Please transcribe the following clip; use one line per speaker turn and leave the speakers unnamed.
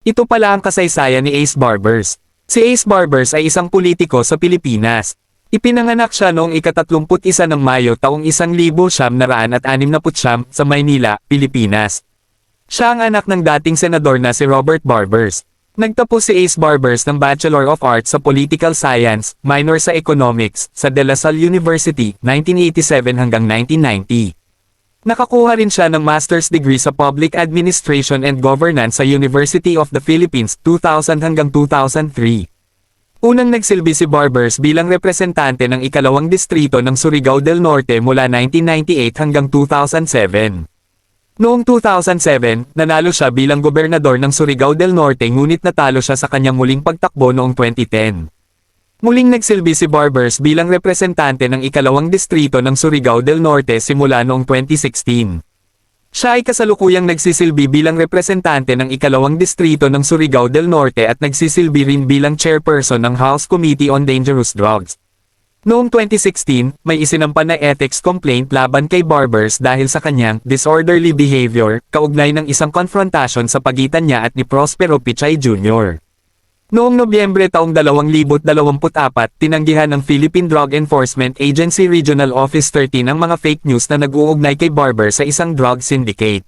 Ito pala ang kasaysayan ni Ace Barbers. Si Ace Barbers ay isang politiko sa Pilipinas. Ipinanganak siya noong ika-31 ng Mayo taong 1969 sa Maynila, Pilipinas. Siya ang anak ng dating senador na si Robert Barbers. Nagtapos si Ace Barbers ng Bachelor of Arts sa Political Science, minor sa Economics, sa De La Salle University, 1987 hanggang 1990. Nakakuha rin siya ng master's degree sa Public Administration and Governance sa University of the Philippines, 2000 hanggang 2003. Unang nagsilbi si Barbers bilang representante ng ikalawang distrito ng Surigao del Norte mula 1998 hanggang 2007. Noong 2007, nanalo siya bilang gobernador ng Surigao del Norte ngunit natalo siya sa kanyang muling pagtakbo noong 2010. Muling nagsilbi si Barbers bilang representante ng ikalawang distrito ng Surigao del Norte simula noong 2016. Siya ay kasalukuyang nagsisilbi bilang representante ng ikalawang distrito ng Surigao del Norte at nagsisilbi rin bilang chairperson ng House Committee on Dangerous Drugs. Noong 2016, may isinampa na ethics complaint laban kay Barbers dahil sa kanyang disorderly behavior, kaugnay ng isang konfrontasyon sa pagitan niya at ni Prospero Pichay Jr. Noong Nobyembre taong 2024, tinanggihan ng Philippine Drug Enforcement Agency Regional Office 13 ang mga fake news na nag-uugnay kay Barbers sa isang drug syndicate.